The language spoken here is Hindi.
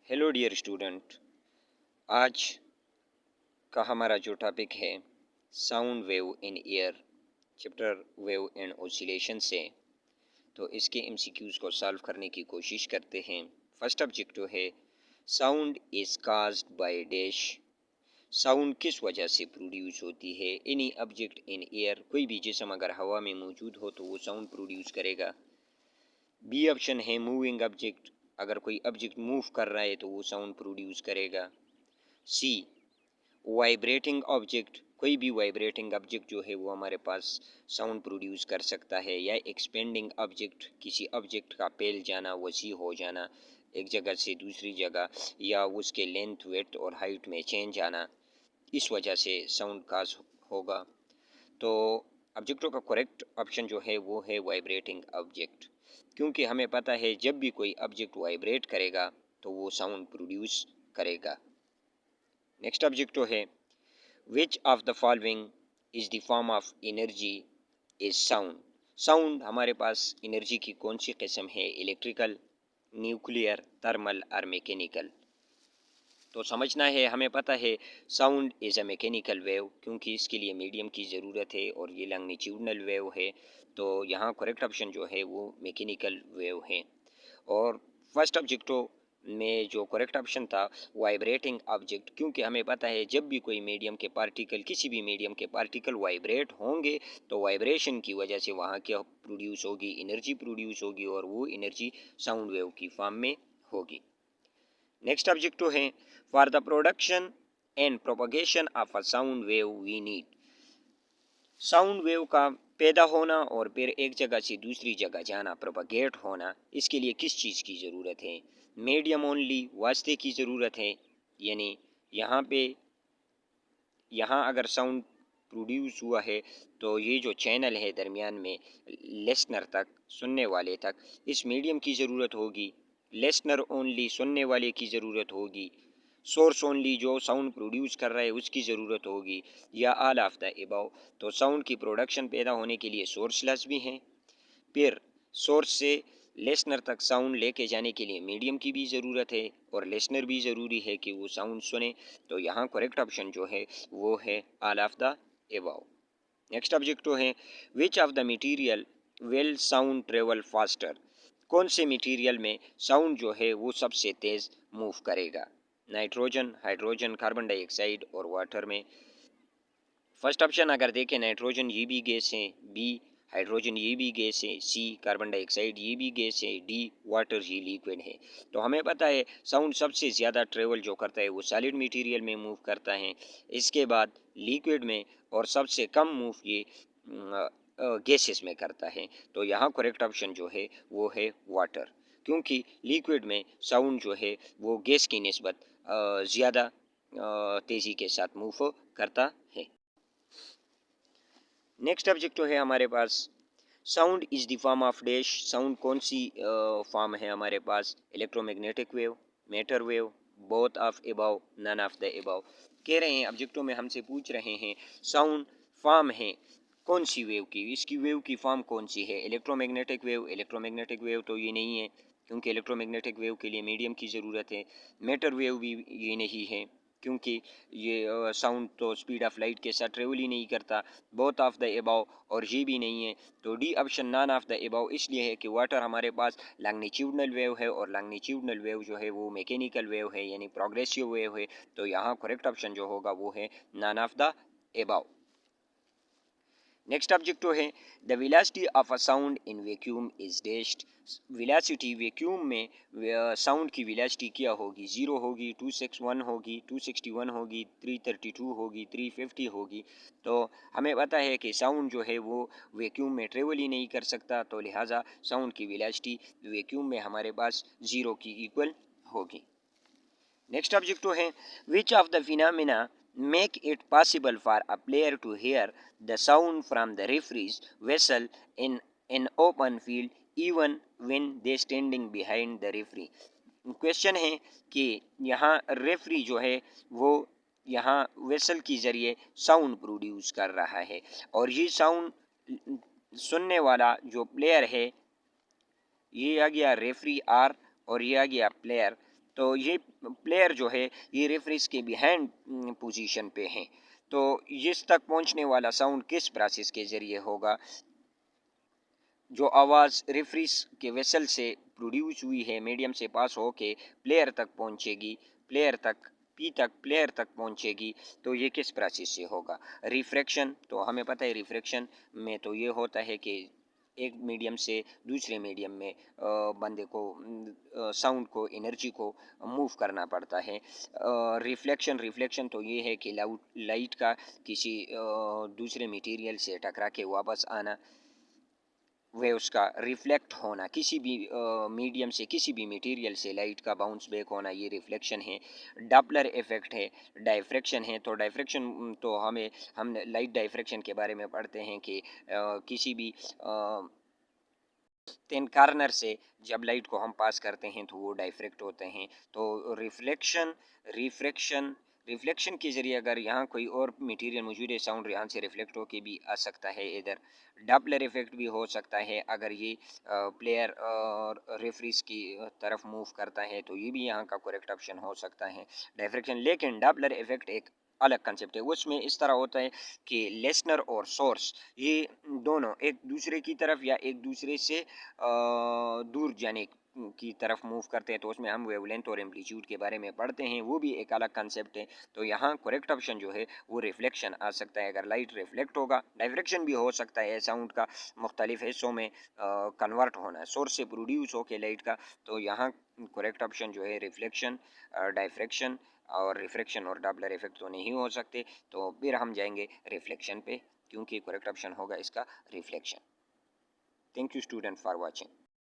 हेलो डियर स्टूडेंट, आज का हमारा जो टॉपिक है sound wave in air, chapter wave and oscillation से। तो इसके एमसीक्यूज़ को सॉल्व करने की कोशिश करते हैं। फर्स्ट ऑब्जेक्टिव है sound is caused by dash. Sound किस वजह से प्रोड्यूस होती है? एनी ऑब्जेक्ट इन एयर, कोई भी जिस्म अगर हवा में मौजूद हो तो वो साउंड प्रोड्यूस करेगा। बी ऑप्शन है मूविंग ऑब्जेक्ट, अगर कोई ऑब्जेक्ट मूव कर रहा है तो वो साउंड प्रोड्यूस करेगा। सी वाइब्रेटिंग ऑब्जेक्ट, कोई भी वाइब्रेटिंग ऑब्जेक्ट जो है वो हमारे पास साउंड प्रोड्यूस कर सकता है। या एक्सपेंडिंग ऑब्जेक्ट, किसी ऑब्जेक्ट का फैल जाना, वसी हो जाना एक जगह से दूसरी जगह, या उसके लेंथ, वेथ और हाइट में चेंज आना, इस वजह से साउंड काज होगा। तो ऑब्जेक्टों का करेक्ट ऑप्शन जो है वो है वाइब्रेटिंग ऑब्जेक्ट, क्योंकि हमें पता है जब भी कोई ऑब्जेक्ट वाइब्रेट करेगा तो वो साउंड प्रोड्यूस करेगा। नेक्स्ट ऑब्जेक्टिव है which of the following is the form of energy is sound. Sound हमारे पास एनर्जी की कौन सी किस्म है? इलेक्ट्रिकल, न्यूक्लियर, थर्मल और मैकेनिकल। तो समझना है, हमें पता है sound is a mechanical wave, क्योंकि इसके लिए मीडियम की ज़रूरत है और ये लॉन्गिट्यूडनल वेव है। तो यहाँ करेक्ट ऑप्शन जो है वो मैकेनिकल वेव है। और फर्स्ट ऑब्जेक्टो में जो करेक्ट ऑप्शन था वाइब्रेटिंग ऑब्जेक्ट, क्योंकि हमें पता है जब भी कोई मीडियम के पार्टिकल, किसी भी मीडियम के पार्टिकल वाइब्रेट होंगे तो वाइब्रेशन की वजह से वहाँ क्या प्रोड्यूस होगी? एनर्जी प्रोड्यूस होगी, और वो एनर्जी साउंड वेव की फॉर्म में होगी। नेक्स्ट ऑब्जेक्टिव है for the production and propagation of a sound wave we need. Sound wave का पैदा होना और फिर एक जगह से दूसरी जगह जाना, प्रोपगेट होना, इसके लिए किस चीज़ की ज़रूरत है? मीडियम ओनली, वास्ते की ज़रूरत है। यानी यहाँ पे, यहाँ अगर साउंड प्रोड्यूस हुआ है तो ये जो चैनल है दरमियान में, लिसनर तक, सुनने वाले तक, इस मीडियम की ज़रूरत होगी। लिसनर ओनली, सुनने वाले की ज़रूरत होगी। सोर्स ओनली, जो साउंड प्रोड्यूस कर रहा है उसकी ज़रूरत होगी, या ऑल ऑफ द अबव। तो साउंड की प्रोडक्शन पैदा होने के लिए सोर्स लाजमी है, फिर सोर्स से लिसनर तक साउंड लेके जाने के लिए मीडियम की भी ज़रूरत है, और लिसनर भी ज़रूरी है कि वो साउंड सुने। तो यहाँ करेक्ट ऑप्शन जो है वो है all of the above. Next objective है which of the material will sound travel faster. कौन से मटेरियल में साउंड जो है वो सबसे तेज़ मूव करेगा? नाइट्रोजन, हाइड्रोजन, कार्बन डाइऑक्साइड और वाटर में। फर्स्ट ऑप्शन अगर देखें, नाइट्रोजन ये भी गैस है, बी हाइड्रोजन ये भी गैस है, सी कार्बन डाइऑक्साइड ये भी गैस है, डी वाटर ये लिक्विड है। तो हमें पता है साउंड सबसे ज़्यादा ट्रेवल जो करता है वो सॉलिड मटेरियल में मूव करता है, इसके बाद लिक्विड में, और सबसे कम मूव ये गैसेस में करता है। तो यहाँ करेक्ट ऑप्शन जो है वो है वाटर, क्योंकि लिक्विड में साउंड जो है वो गैस की निस्बत ज़्यादा तेज़ी के साथ मूव करता है। नेक्स्ट ऑब्जेक्टिव है हमारे पास sound is the form of dash. Sound कौन सी फॉर्म है हमारे पास? Electromagnetic wave, matter wave, both of above, none of the above. कह रहे हैं ऑब्जेक्टिव में हमसे पूछ रहे हैं साउंड फॉर्म है कौन सी वेव की, इसकी वेव की फॉर्म कौन सी है? इलेक्ट्रोमैग्नेटिक वेव, इलेक्ट्रोमैग्नेटिक वेव तो ये नहीं है, क्योंकि इलेक्ट्रोमैग्नेटिक वेव के लिए मीडियम की ज़रूरत है। मैटर वेव भी ये नहीं है, क्योंकि ये साउंड तो स्पीड ऑफ लाइट के साथ ट्रेवल ही नहीं करता। बोथ ऑफ द अबव और ये भी नहीं है। तो D option none of the above इसलिए है कि वाटर हमारे पास लॉन्गिट्यूडनल वेव है, और लॉन्गिट्यूडनल वेव जो है वो मैकेनिकल वेव है, यानी प्रोग्रेसिव वेव है। तो यहाँ करेक्ट ऑप्शन जो होगा वो है none of the above. Next objective है the velocity of a sound in vacuum is dashed. Velocity vacuum में साउंड की वेलोसिटी क्या होगी? 0 होगी, 261 होगी, 261 होगी, 332 होगी, 350 होगी। तो हमें पता है कि साउंड जो है वो वैक्यूम में ट्रेवल ही नहीं कर सकता, तो लिहाजा साउंड की वेलोसिटी वैक्यूम में हमारे पास 0 की इक्वल होगी। नेक्स्ट ऑब्जेक्टिव है which of the phenomena make it possible for a player to hear the sound from the referee's vessel in an open field even when they standing behind the referee। Question है कि यहाँ रेफरी जो है वो यहाँ वेसल के ज़रिए साउंड प्रोड्यूस कर रहा है, और ये साउंड सुनने वाला जो प्लेयर है, ये आ गया रेफरी आर और ये आ गया प्लेयर। तो ये प्लेयर जो है ये रेफरीज के बिहाइंड पोजीशन पे हैं। तो इस तक पहुंचने वाला साउंड किस प्रोसेस के ज़रिए होगा? जो आवाज़ रेफरीज के वेसल से प्रोड्यूस हुई है, मीडियम से पास होके प्लेयर तक पहुंचेगी, प्लेयर तक पहुंचेगी, तो ये किस प्रोसेस से होगा? रिफ्रैक्शन, तो हमें पता है रिफ्रैक्शन में तो ये होता है कि एक मीडियम से दूसरे मीडियम में बंदे को साउंड को, एनर्जी को मूव करना पड़ता है। रिफ्लेक्शन तो ये है कि लाइट का किसी दूसरे मटेरियल से टकरा के वापस आना, वेव्स का रिफ्लेक्ट होना, किसी भी मीडियम से, किसी भी मटेरियल से लाइट का बाउंस बैक होना, ये रिफ्लेक्शन है। डॉपलर इफेक्ट है, डायफ्रैक्शन है। तो डायफ्रैक्शन तो हम लाइट डायफ्रैक्शन के बारे में पढ़ते हैं कि किसी भी थिन कॉर्नर से जब लाइट को हम पास करते हैं तो वो डाइफ्रेक्ट होते हैं। तो रिफ्लेक्शन रिफ्लेक्शन के ज़रिए अगर यहाँ कोई और मटेरियल मौजूद है, साउंड यहाँ से रिफ्लेक्ट होके भी आ सकता है इधर। डॉपलर इफेक्ट भी हो सकता है अगर ये प्लेयर और रेफरीज की तरफ मूव करता है, तो ये भी यहाँ का करेक्ट ऑप्शन हो सकता है, डायफ्रेक्शन। लेकिन डॉपलर इफेक्ट एक अलग कंसेप्ट है, उसमें इस तरह होता है कि लिसनर और सोर्स ये दोनों एक दूसरे की तरफ या एक दूसरे से दूर जाने की तरफ मूव करते हैं, तो उसमें हम वेवलेंथ और एम्पलीट्यूड के बारे में पढ़ते हैं, वो भी एक अलग कंसेप्ट है। तो यहाँ करेक्ट ऑप्शन जो है वो रिफ्लेक्शन आ सकता है। अगर लाइट रिफ्लेक्ट होगा, डायफ्रेक्शन भी हो सकता है साउंड का मुख्तलिफ हिस्सों में कन्वर्ट होना है सोर्स से प्रोड्यूस होके लाइट का, तो यहाँ करेक्ट ऑप्शन जो है रिफ्लेक्शन, डायफ्रेक्शन और रिफ्रैक्शन और डॉपलर इफेक्ट तो नहीं हो सकते, तो फिर हम जाएंगे रिफ्लेक्शन पे, क्योंकि करेक्ट ऑप्शन होगा इसका reflection. Thank you student for watching.